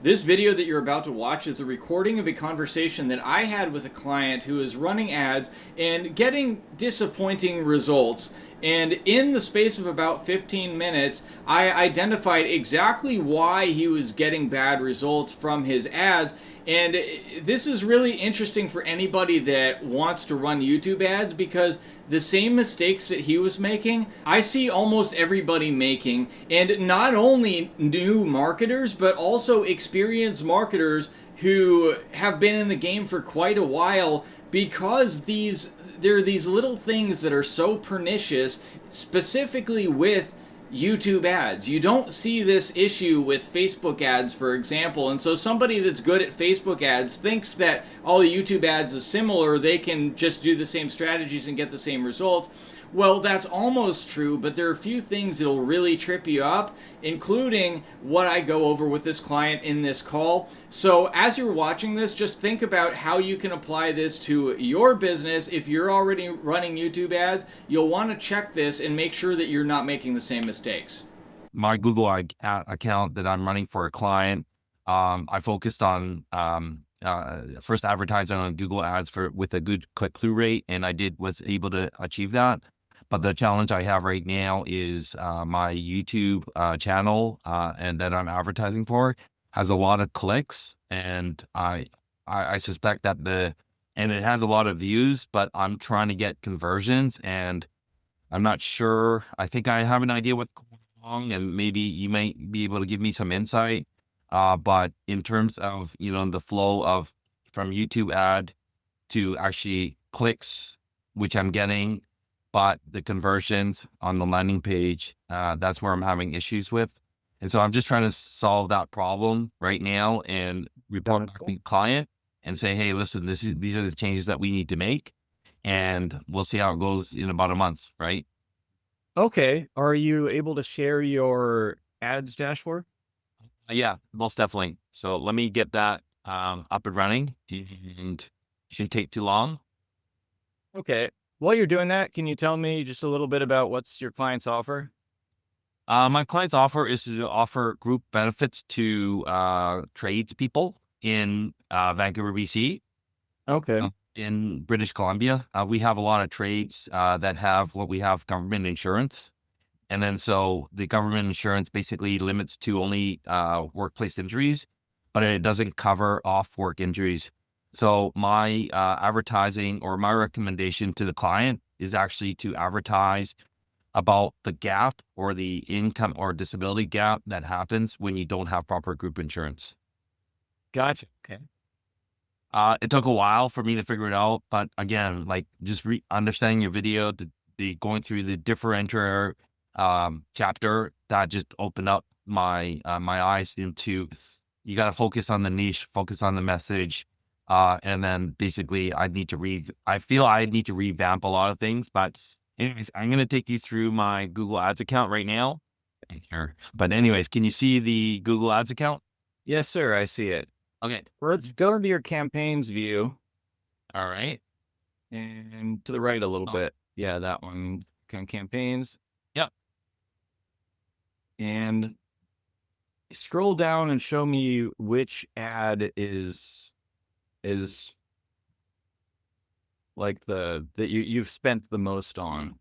This video that you're about to watch is a recording of a conversation that I had with a client who is running ads and getting disappointing results. And in the space of about 15 minutes, I identified exactly why he was getting bad results from his ads. And this is really interesting for anybody that wants to run YouTube ads because the same mistakes that he was making, I see almost everybody making. And not only new marketers, but also experienced marketers who have been in the game for quite a while because there are these little things that are so pernicious, specifically with YouTube ads. You don't see this issue with Facebook ads, for example. And so somebody that's good at Facebook ads thinks that all YouTube ads is similar, they can just do the same strategies and get the same result. Well, that's almost true, but there are a few things that'll really trip you up, including what I go over with this client in this call. So, as you're watching this, just think about how you can apply this to your business. If you're already running YouTube ads, you'll want to check this and make sure that you're not making the same mistakes. My Google account that I'm running for a client, I focused on first advertising on Google Ads with a good click-through rate, and was able to achieve that. But the challenge I have right now is my YouTube channel and that I'm advertising for has a lot of clicks, and I suspect that and it has a lot of views, but I'm trying to get conversions, and I'm not sure. I think I have an idea what's going on, and maybe you might be able to give me some insight. But in terms of, the flow of from YouTube ad to actually clicks, which I'm getting, but the conversions on the landing page, that's where I'm having issues with. And so I'm just trying to solve that problem right now and report back to the client and say, hey, listen, these are the changes that we need to make. And we'll see how it goes in about a month, right? Okay. Are you able to share your ads dashboard? Yeah, most definitely. So let me get that up and running, and shouldn't take too long. Okay. While you're doing that, can you tell me just a little bit about what's your client's offer? My client's offer is to offer group benefits to tradespeople in Vancouver, BC. Okay. In British Columbia, we have a lot of trades that have what we have government insurance. And then so the government insurance basically limits to only workplace injuries, but it doesn't cover off work injuries. So my advertising or my recommendation to the client is actually to advertise about the gap or the income or disability gap that happens when you don't have proper group insurance. Gotcha. Okay. It took a while for me to figure it out, but again, like just understanding your video, the going through the differentiator chapter that just opened up my eyes into you got to focus on the niche, focus on the message, and then basically I feel I need to revamp a lot of things. But anyways, I'm gonna take you through my Google Ads account right now. Here, but anyways, can you see the Google Ads account? Yes, sir. I see it. Okay, Let's go into your campaigns view all right. and to the right a little Oh, bit. Yeah, that one. Campaigns. yep. And scroll down and show me which ad is like that you've spent the most on.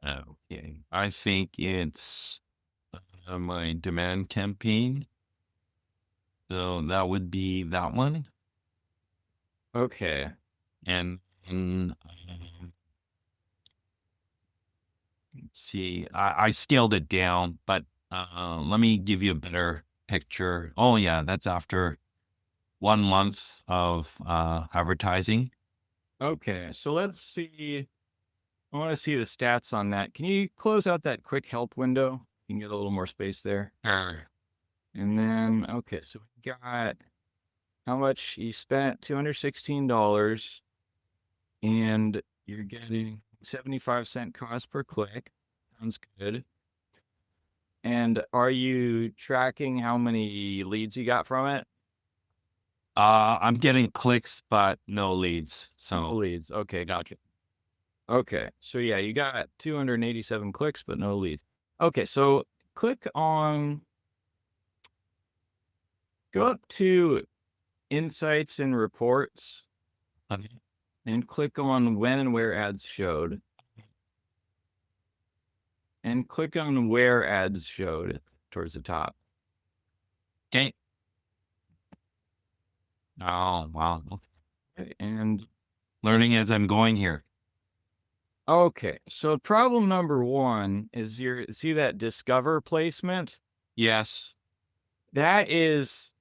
Okay, I think it's my demand campaign. So that would be that one. Okay. And let's see, I scaled it down, but let me give you a better picture. Oh yeah, that's after 1 month of advertising. Okay. So let's see. I want to see the stats on that. Can you close out that quick help window? You can get a little more space there. Sure. And then, okay, so we got how much you spent $216 and you're getting 75-cent cost per click. Sounds good. And are you tracking how many leads you got from it? I'm getting clicks, but no leads. No So leads. Okay, gotcha. Okay, so yeah, you got 287 clicks, but no leads. Okay, so click on Go up to Insights and Reports Okay. and click on When and Where Ads Showed. And click on Where Ads Showed towards the top. Okay. Oh, wow. Okay, and Learning as I'm going here. okay, so problem number 1 is see that Discover placement? Yes. That is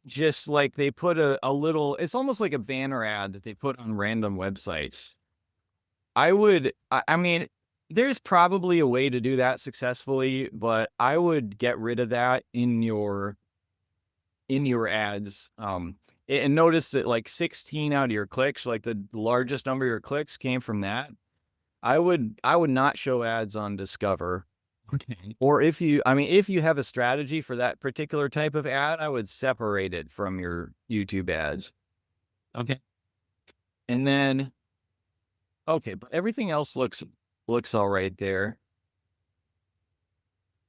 just like they put a little, it's almost like a banner ad that they put on random websites. I mean, there's probably a way to do that successfully, but I would get rid of that in your ads. And notice that like 16 out of your clicks, like the largest number of your clicks came from that. I would not show ads on Discover. Okay. Or if you have a strategy for that particular type of ad, I would separate it from your YouTube ads. Okay. And then, okay, but everything else looks all right there.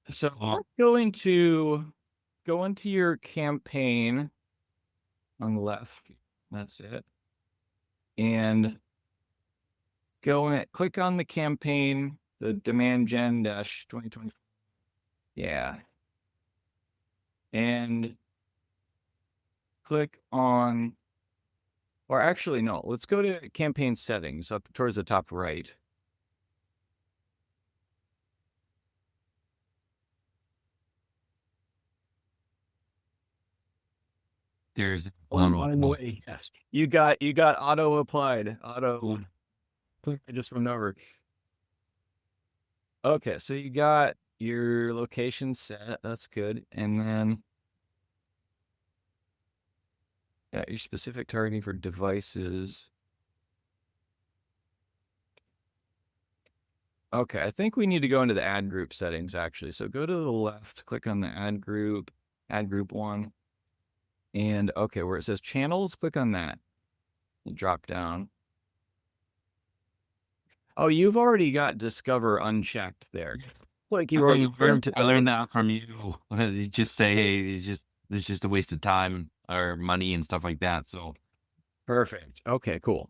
So we're going to go into your campaign on the left. That's it. And go in, click on the campaign, the demand gen dash 2020. Yeah. And click on, or actually, no, let's go to campaign settings up towards the top right. There's On the way. Yes. You got auto applied. Auto. I just went over. Okay, so you got your location set. That's good. And then got your specific targeting for devices. Okay, I think we need to go into the ad group settings actually. So go to the left, click on the ad group 1. And okay, where it says channels, click on that. Drop down. Oh, you've already got Discover unchecked there. Like you already I learned that from you. You just say, hey, it's just a waste of time or money and stuff like that. So perfect. Okay, cool.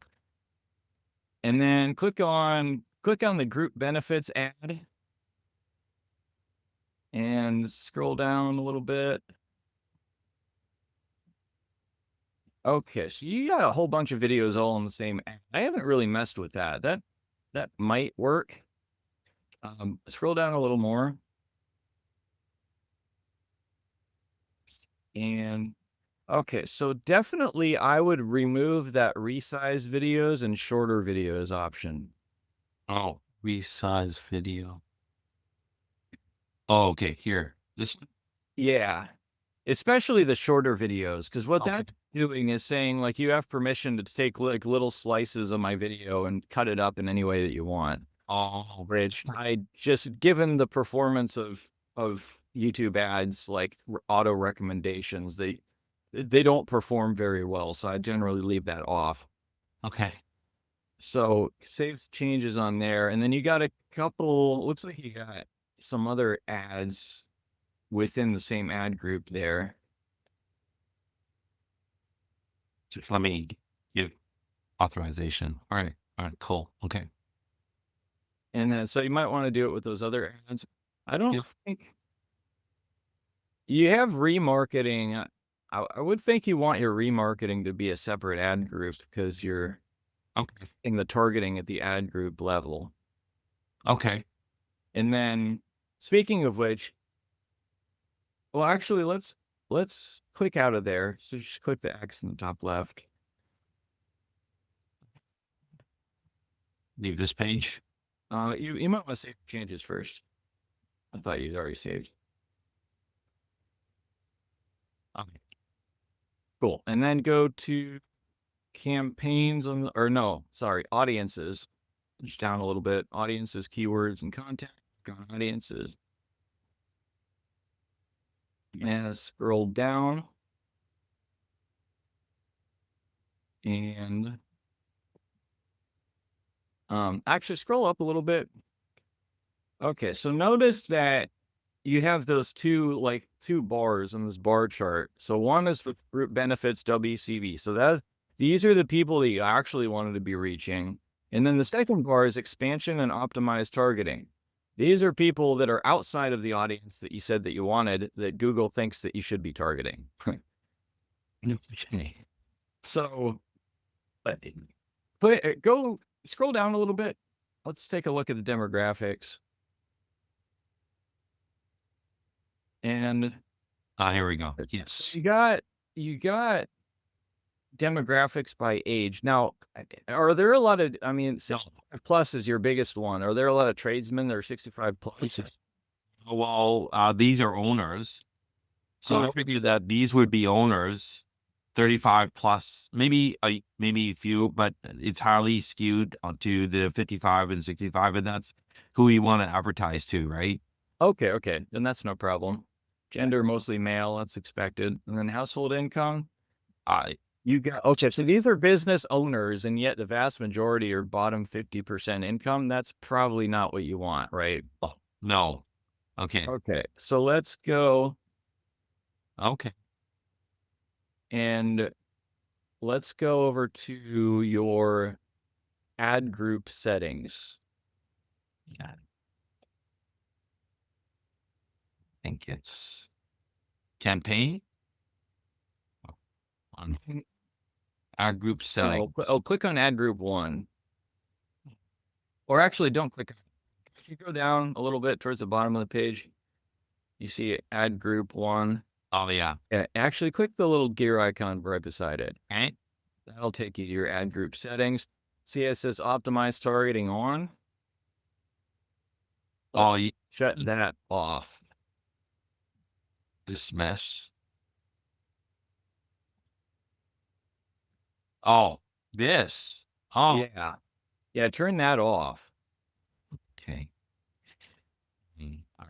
And then click on the group benefits ad and scroll down a little bit. Okay, so you got a whole bunch of videos all on the same ad. I haven't really messed with that. That might work. Scroll down a little more. And okay, so definitely I would remove that resize videos and shorter videos option. oh, resize video. Oh, okay. Here, this. Yeah, especially the shorter videos, because what Okay. that's doing is saying like you have permission to take like little slices of my video and cut it up in any way that you want. Oh, Which I just, given the performance of YouTube ads, like auto recommendations, they don't perform very well. So I generally leave that off. okay. So save changes on there. And then you got a couple, looks like you got some other ads within the same ad group there. Just let me give authorization. All right. Cool. Okay. And then, so you might want to do it with those other ads. I don't think you have remarketing. I would think you want your remarketing to be a separate ad group because you're in the targeting at the ad group level. Okay. And then, speaking of which, well, actually, let's click out of there. So just click the X in the top left. Leave this page. You might want to save changes first. I thought you'd already saved. Okay. Cool. And then go to campaigns audiences. Just down a little bit. Audiences, keywords, and content. Go on audiences. And scroll down. And actually scroll up a little bit. Okay, so notice that you have those two bars on this bar chart. So one is for group benefits WCB. So these are the people that you actually wanted to be reaching. And then the second bar is expansion and optimized targeting. These are people that are outside of the audience that you said that you wanted, that Google thinks that you should be targeting. So go scroll down a little bit. Let's take a look at the demographics. And here we go. Yes. you got demographics by age. Now, are there a lot of, I mean, 65 plus is your biggest one. Are there a lot of tradesmen that are 65 plus? Well, these are owners. So I figured that these would be owners, 35 plus, maybe a few, but it's highly skewed onto the 55 and 65, and that's who you want to advertise to, right? Okay. Then that's no problem. Gender, mostly male, that's expected. And then household income. You got, okay, so these are business owners, and yet the vast majority are bottom 50% income. That's probably not what you want, right? Oh, no. Okay. Okay, so let's go. Okay. And let's go over to your ad group settings. Yeah. I think it's campaign. On ad group settings. Click on ad group 1. Or actually, don't click. If you go down a little bit towards the bottom of the page, you see ad group 1. Oh, yeah. Actually, click the little gear icon right beside it. Okay. That'll take you to your ad group settings. See, it says optimize targeting on. Shut that off. Dismiss. Oh, this. Oh, Yeah, turn that off. okay.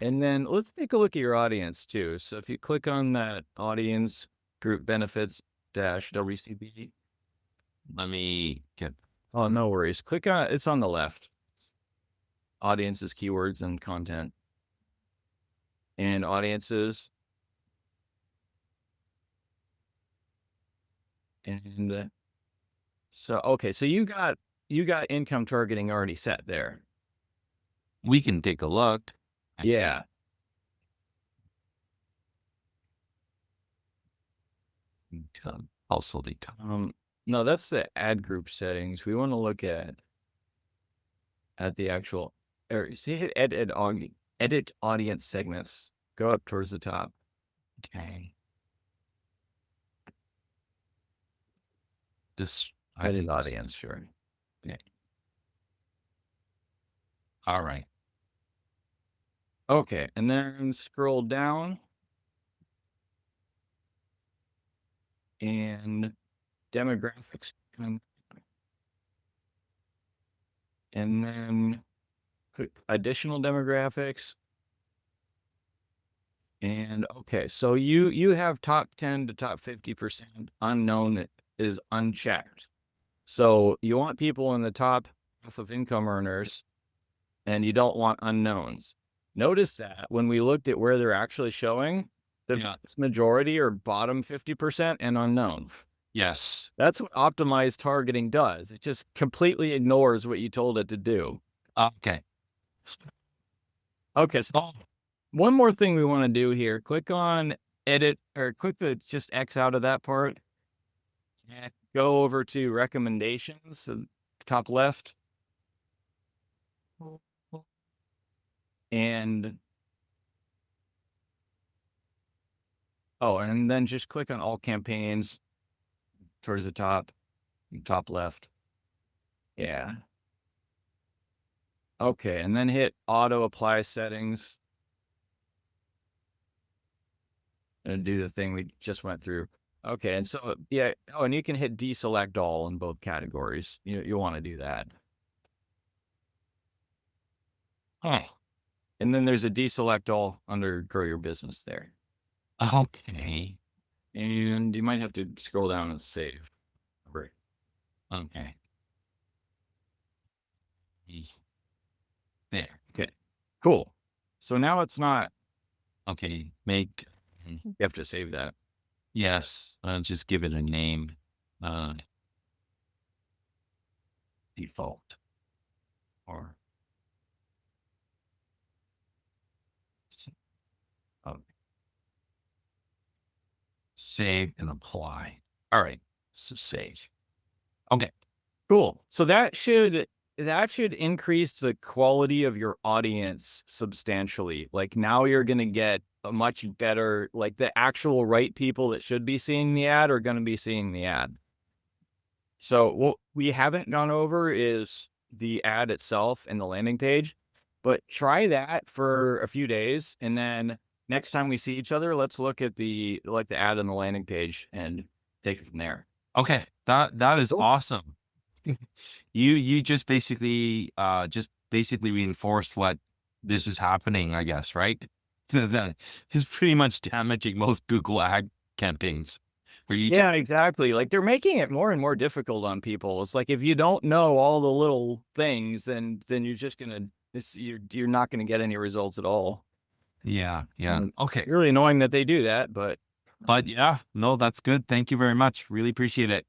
And then let's take a look at your audience too. So if you click on that audience group benefits -WCB. Let me get. Oh, no worries. Click on it's on the left. Audiences, keywords, and content. And audiences. And so okay, so you got income targeting already set there. We can take a look. Yeah. Household income. No, that's the ad group settings. We want to look at the actual, or see, hit edit audience segments. Go up towards the top. Okay. This Edit audience, sure. Okay. All right. Okay, and then scroll down. And demographics. And then click additional demographics. And okay, so you have top 10 to top 50% unknown is unchecked. So you want people in the top half of income earners, and you don't want unknowns. Notice that when we looked at where they're actually showing, the vast majority are bottom 50% and unknown. Yes. That's what optimized targeting does. It just completely ignores what you told it to do. Okay. Okay, so one more thing we want to do here. Click on edit, or click the just X out of that part. And go over to recommendations, the top left. And and then just click on all campaigns towards the top left. Yeah. Okay, and then hit auto apply settings. And do the thing we just went through. Okay, and so yeah, and you can hit deselect all in both categories. You want to do that. And then there's a deselect all under grow your business there. Okay. And you might have to scroll down and save. Okay. There. Okay. Cool. So now it's not Okay, make, You have to save that. yes, just give it a name. Default or oh, save and apply. All right, so save. Okay. Cool. So that should increase the quality of your audience substantially. Like now you're going to get a much better, like the actual right people that should be seeing the ad are going to be seeing the ad. So what we haven't gone over is the ad itself and the landing page, but try that for a few days. And then next time we see each other, let's look at the ad and the landing page and take it from there. Okay, that is Cool. awesome. You just basically reinforced what this is happening, I guess, right? That is pretty much damaging most Google ad campaigns. Where you Yeah, exactly. Like they're making it more and more difficult on people. It's like if you don't know all the little things, then you're just you're not gonna get any results at all. yeah. And Okay. it's really annoying that they do that, but But yeah, no, that's good. Thank you very much. Really appreciate it.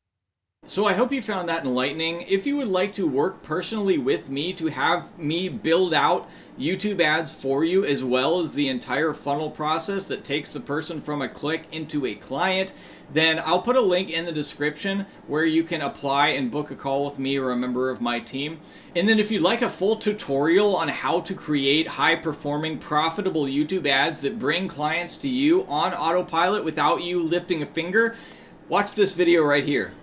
So I hope you found that enlightening. If you would like to work personally with me to have me build out YouTube ads for you, as well as the entire funnel process that takes the person from a click into a client, then I'll put a link in the description where you can apply and book a call with me or a member of my team. And then if you'd like a full tutorial on how to create high-performing, profitable YouTube ads that bring clients to you on autopilot without you lifting a finger, watch this video right here.